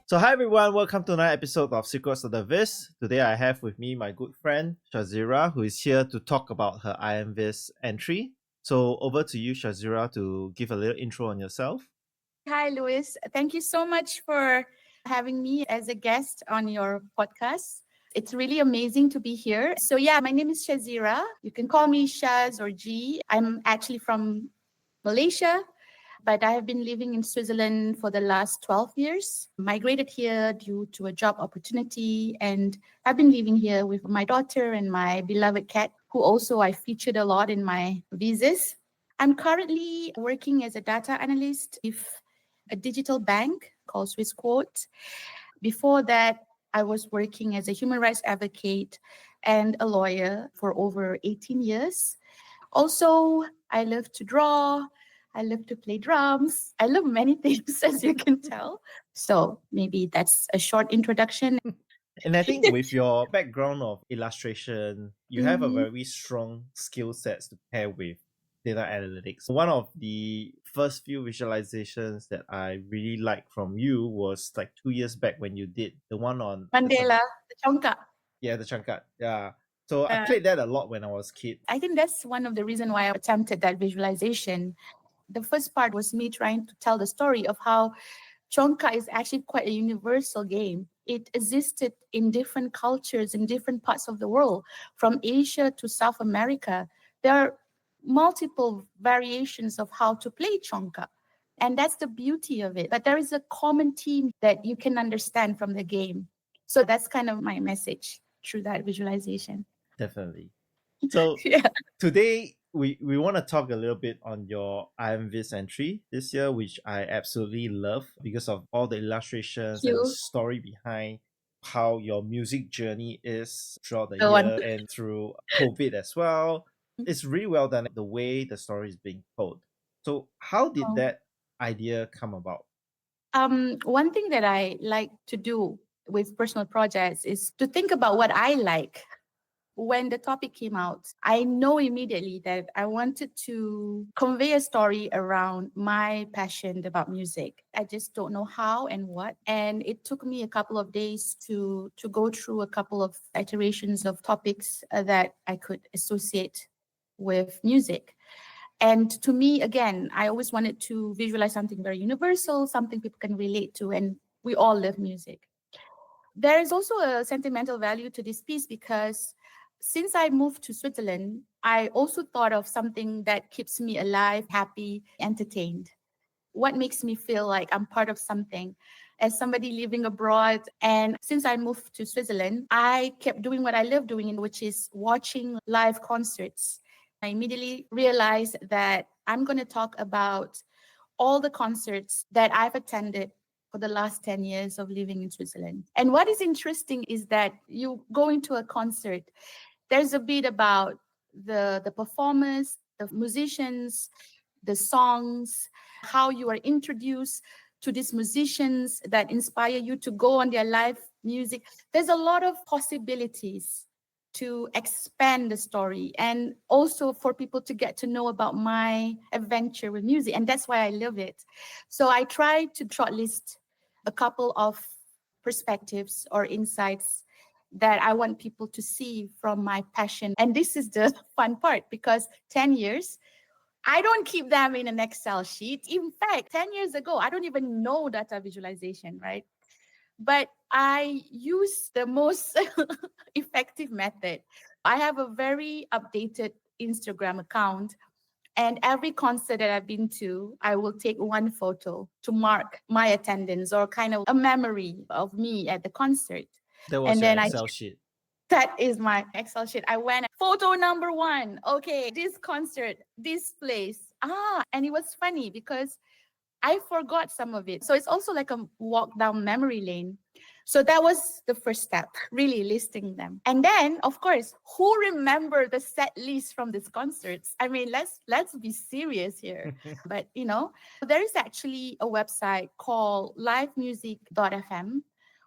So hi everyone, welcome to another episode of Secrets of the Viz. Today I have with me my good friend Shazeera, who is here to talk about her IronViz entry. So over to you, Shazeera, to give a little intro on yourself. Hi, Louis. Thank you so much for having me as a guest on your podcast. It's really amazing to be here. So, yeah, my name is Shazeera. You can call me Shaz or G. I'm actually from Malaysia, but I have been living in Switzerland for the last 12 years. Migrated here due to a job opportunity, and I've been living here with my daughter and my beloved cat, who also I featured a lot in my vizzes. I'm currently working as a data analyst with a digital bank called Swissquote. Before that, I was working as a human rights advocate and a lawyer for over 18 years. Also, I love to draw. I love to play drums. I love many things, as you can tell. So maybe that's a short introduction. And I think with your background of illustration, you have a Mhm. very strong skill sets to pair with data analytics. One of the first few visualizations that I really liked from you was like 2 years back when you did the one on Mandela, the Chongka. the changkat. Yeah. So I Uh, played that a lot when I was a kid. I think that's one of the reasons why I attempted that visualization. The first part was me trying to tell the story of how Chonka is actually quite a universal game. It existed in different cultures in different parts of the world, from Asia to South America. There are multiple variations of how to play Chonka. And that's the beauty of it. But there is a common theme that you can understand from the game. So that's kind of my message through that visualization. Definitely. So Yeah. today we want to talk a little bit on your IMVis entry this year, which I absolutely love because of all the illustrations Thank and the you. story behind how your music journey is throughout the The one. year and through COVID as well. It's really well done the way the story is being told. So how did that idea come about? One thing that I like to do with personal projects is to think about what I like. When the topic came out, I know immediately that I wanted to convey a story around my passion about music. I just don't know how and what. And it took me a couple of days to go through a couple of iterations of topics that I could associate with music. And to me, again, I always wanted to visualize something very universal, something people can relate to, and we all love music. There is also a sentimental value to this piece because since I moved to Switzerland, I also thought of something that keeps me alive, happy, entertained. What makes me feel like I'm part of something as somebody living abroad. And since I moved to Switzerland, I kept doing what I love doing, which is watching live concerts. I immediately realized that I'm going to talk about all the concerts that I've attended for the last 10 years of living in Switzerland. And what is interesting is that you go into a concert, there's a bit about the performers, the musicians, the songs, how you are introduced to these musicians that inspire you to go on their live music. There's a lot of possibilities to expand the story and also for people to get to know about my adventure with music. And that's why I love it. So I try to shortlist a couple of perspectives or insights that I want people to see from my passion. And this is the fun part because 10 years, I don't keep them in an Excel sheet. In fact, 10 years ago, I don't even know data visualization, right? But I use the most effective method. I have a very updated Instagram account. And every concert that I've been to, I will take one photo to mark my attendance or kind of a memory of me at the concert. That was And your then I Excel sheet. that is my Excel sheet. I went photo number one. Okay, this concert, this place. And it was funny because I forgot some of it. So it's also like a walk down memory lane. So that was the first step, really listing them. And then, of course, who remember the set list from these concerts? I mean, let's be serious here. But there is actually a website called livemusic.fm.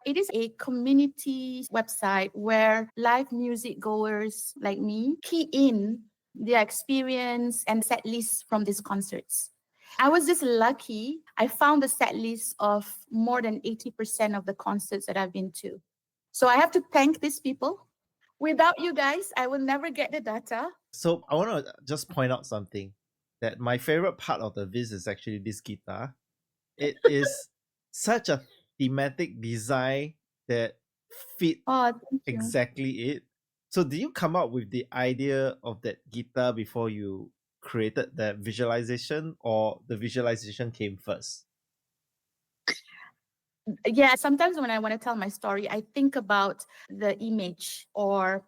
It is a community website where live music goers like me key in their experience and set lists from these concerts. I was just lucky. I found the set list of more than 80% of the concerts that I've been to. So I have to thank these people. Without you guys, I will never get the data. So I want to just point out something, that my favorite part of the Viz is actually this guitar. It is such a thematic design that fit Oh, thank you. exactly it. So did you come up with the idea of that guitar before you created that visualization, or the visualization came first? Yeah, sometimes when I want to tell my story, I think about the image or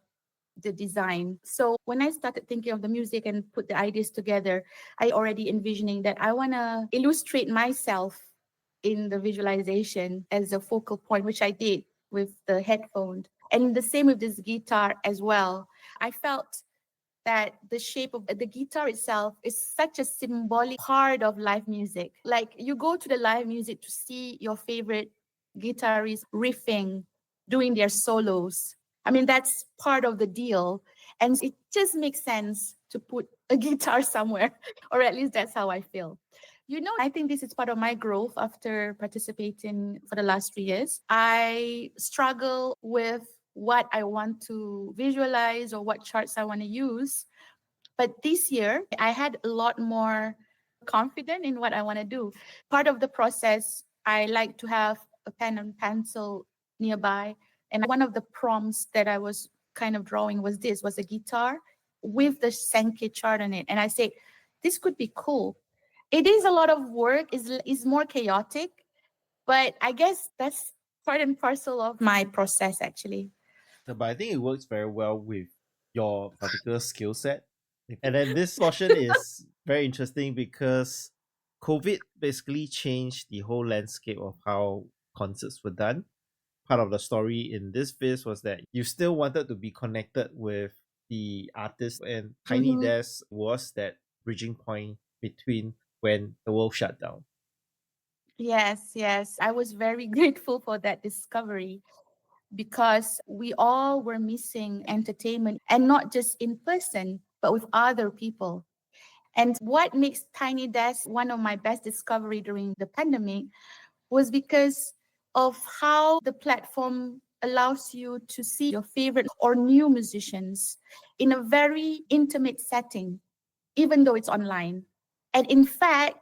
the design. So when I started thinking of the music and put the ideas together, I already envisioning that I want to illustrate myself in the visualization as a focal point, which I did with the headphone. And the same with this guitar as well. I felt that the shape of the guitar itself is such a symbolic part of live music. Like you go to the live music to see your favorite guitarist riffing, doing their solos. I mean, that's part of the deal. And it just makes sense to put a guitar somewhere, or at least that's how I feel. I think this is part of my growth after participating for the last 3 years. I struggle with what I want to visualize or what charts I want to use. But this year, I had a lot more confident in what I want to do. Part of the process, I like to have a pen and pencil nearby. And one of the prompts that I was kind of drawing was a guitar with the Sankey chart on it. And I said, this could be cool. It is a lot of work, is more chaotic, but I guess that's part and parcel of my process actually. But I think it works very well with your particular skill set. And then this portion is very interesting because COVID basically changed the whole landscape of how concerts were done. Part of the story in this Viz was that you still wanted to be connected with the artist, and Tiny Mhm. Desk was that bridging point between when the world shut down. Yes, yes. I was very grateful for that discovery because we all were missing entertainment, and not just in person, but with other people. And what makes Tiny Desk one of my best discovery during the pandemic was because of how the platform allows you to see your favorite or new musicians in a very intimate setting, even though it's online. And in fact,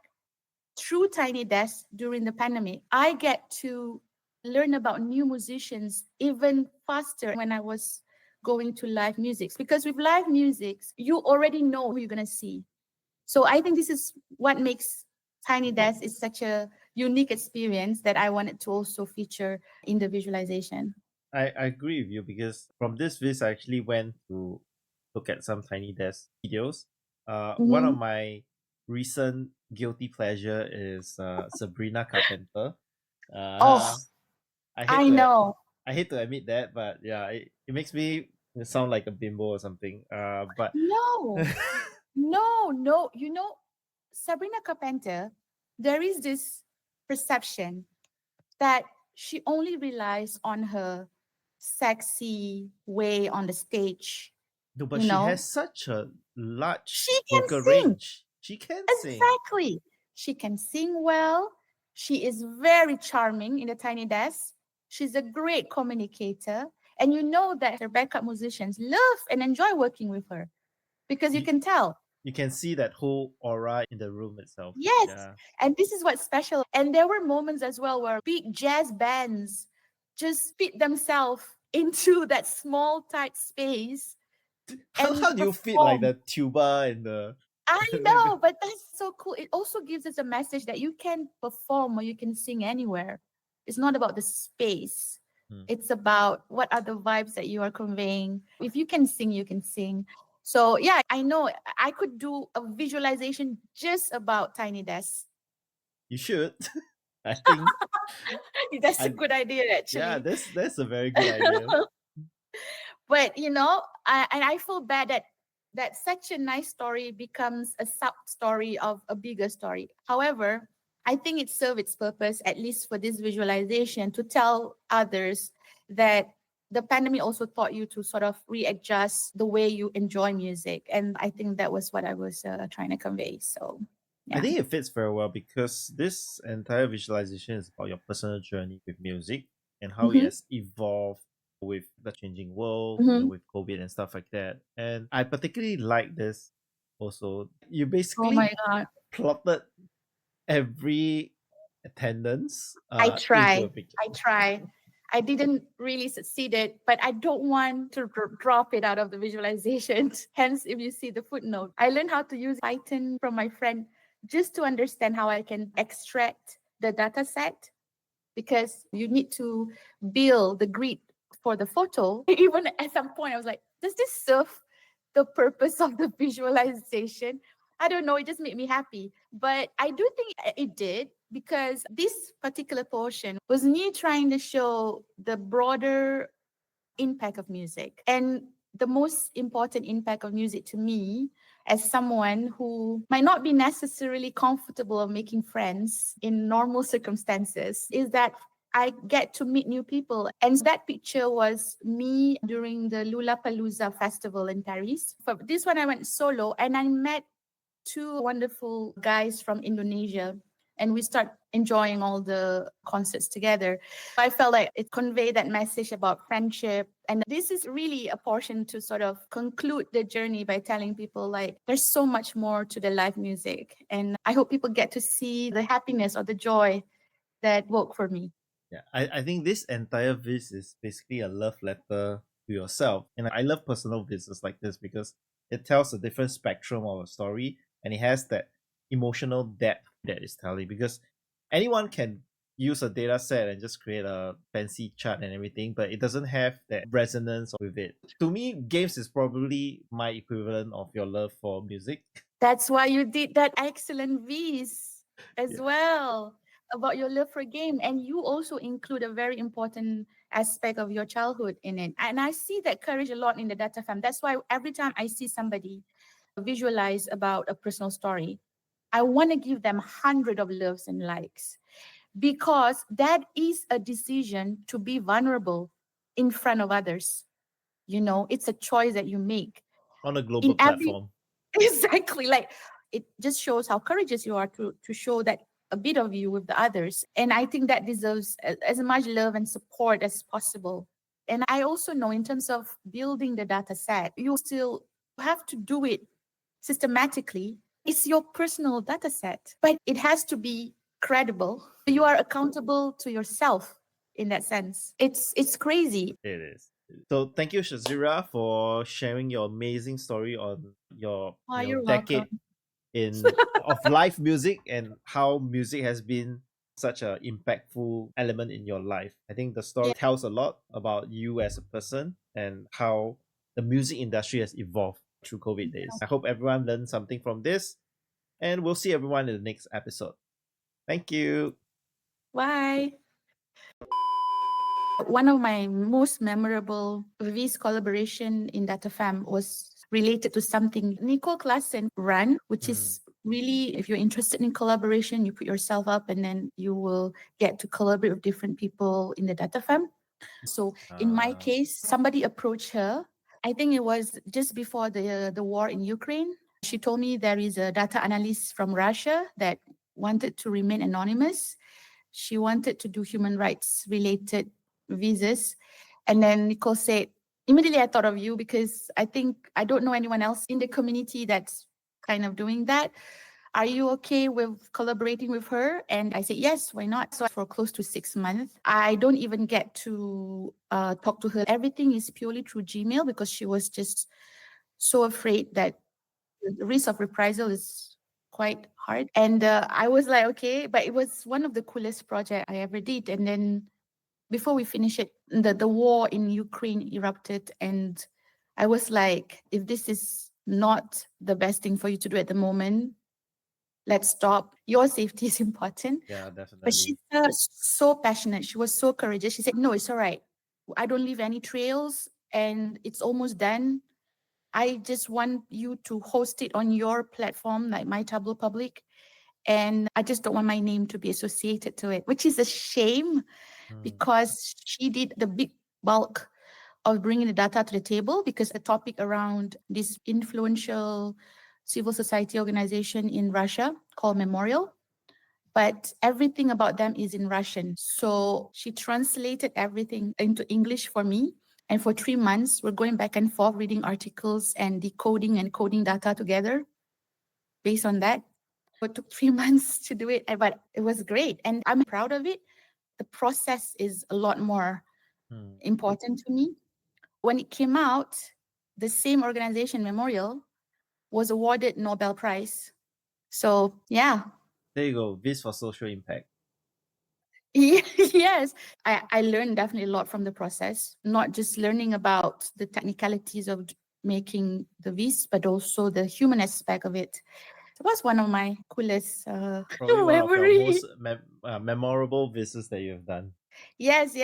through Tiny Desk during the pandemic, I get to learn about new musicians even faster when I was going to live music. Because with live music, you already know who you're going to see. So I think this is what makes Tiny Desk is such a unique experience that I wanted to also feature in the visualization. I agree with you, because from this Viz, I actually went to look at some Tiny Desk videos. One of Mhm. my recent guilty pleasure is Sabrina Carpenter. Oh, Uh, I hate I to know. I hate to admit that, but yeah, it makes me sound like a bimbo or something. But No, no, no. Sabrina Carpenter, there is this perception that she only relies on her sexy way on the stage. no, but You she know, has such a large she can vocal sing. range. She can sing. Exactly. She can sing well. She is very charming in the Tiny Desk. She's a great communicator. And you know that her backup musicians love and enjoy working with her because you You, can tell. you can see that whole aura in the room itself. Yes. Yeah. And this is what's special. And there were moments as well where big jazz bands just fit themselves into that small, tight space and How do you fit like perform. the tuba and the I know, but that's so cool. It also gives us a message that you can perform or you can sing anywhere. It's not about the space. Hmm. It's about what are the vibes that you are conveying. If you can sing, you can sing. So yeah, I know I could do a visualization just about Tiny Desk. You should. I think That's a I good idea, yeah, actually. that's a very good idea. But I feel bad that such a nice story becomes a sub story of a bigger story. However, I think it served its purpose, at least for this visualization, to tell others that the pandemic also taught you to sort of readjust the way you enjoy music. And I think that was what I was trying to convey. So I Yeah. think it fits very well because this entire visualization is about your personal journey with music and how it Mm-hmm. has evolved with the changing world, Mm-hmm. with COVID and stuff like that. And I particularly like this also. You Oh my basically God. plotted every attendance I into a try. picture. I try. I didn't really succeed it, but I don't want to drop it out of the visualization. Hence, if you see the footnote, I learned how to use Python from my friend just to understand how I can extract the data set, because you need to build the grid for the photo. Even at some point, I was like, does this serve the purpose of the visualization? I don't know. It just made me happy. But I do think it did, because this particular portion was me trying to show the broader impact of music. And the most important impact of music to me, as someone who might not be necessarily comfortable of making friends in normal circumstances, is that I get to meet new people. And that picture was me during the Lollapalooza festival in Paris. For this one, I went solo and I met two wonderful guys from Indonesia, and we start enjoying all the concerts together. I felt like it conveyed that message about friendship. And this is really a portion to sort of conclude the journey by telling people like there's so much more to the live music. And I hope people get to see the happiness or the joy that woke for me. Yeah, I think this entire Viz is basically a love letter to yourself. And I love personal Vizes like this because it tells a different spectrum of a story and it has that emotional depth that is telling. Because anyone can use a data set and just create a fancy chart and everything, but it doesn't have that resonance with it. To me, games is probably my equivalent of your love for music. That's why you did that excellent Viz as Yeah. well, about your love for game. And you also include a very important aspect of your childhood in it. And I see that courage a lot in the data fam. That's why every time I see somebody visualize about a personal story, I want to give them 100 of loves and likes, because that is a decision to be vulnerable in front of others. You know, it's a choice that you make On a global in every platform. exactly, like it just shows how courageous you are to show that a bit of you with the others. And I think that deserves as much love and support as possible. And I also know, in terms of building the data set, you still have to do it systematically. It's your personal data set, but it has to be credible. You are accountable to yourself in that sense. It's crazy. It is. So thank you, Shazeera, for sharing your amazing story on your Oh, you're welcome. decade in of live music and how music has been such a impactful element in your life. I think the story Yeah. tells a lot about you as a person and how the music industry has evolved through COVID days. I hope everyone learned something from this, and we'll see everyone in the next episode. Thank you. Bye. One of my most memorable Viz collaboration in DataFam was related to something Nicole Klassen ran, which is really, if you're interested in collaboration, you put yourself up and then you will get to collaborate with different people in the DataFam. So in my case, somebody approached her. I think it was just before the war in Ukraine. She told me there is a data analyst from Russia that wanted to remain anonymous. She wanted to do human rights related visas. And then Nicole said, immediately I thought of you, because I think I don't know anyone else in the community that's kind of doing that. Are you okay with collaborating with her? And I said, yes, why not? So for close to 6 months, I don't even get to talk to her. Everything is purely through Gmail, because she was just so afraid that the risk of reprisal is quite hard. And I was like, okay, but it was one of the coolest projects I ever did. And then before we finish it, the war in Ukraine erupted. And I was like, if this is not the best thing for you to do at the moment, let's stop. Your safety is important. Yeah, But definitely. she's so passionate. She was so courageous. She said, no, it's all right. I don't leave any trails and it's almost done. I just want you to host it on your platform, like my Tableau Public. And I just don't want my name to be associated to it, which is a shame, because she did the big bulk of bringing the data to the table, because the topic around this influential civil society organization in Russia called Memorial, but everything about them is in Russian. So she translated everything into English for me. And for 3 months, we're going back and forth reading articles and decoding and coding data together based on that. It took 3 months to do it, but it was great. And I'm proud of it. The process is a lot more important to me. When it came out, the same organization, Memorial, was awarded Nobel Prize. So yeah. There you go, Viz for social impact. Yes, I learned definitely a lot from the process, not just learning about the technicalities of making the Viz, but also the human aspect of it. It was one of my coolest Probably one of your memories. most memorable Vizes that you've done. Yes.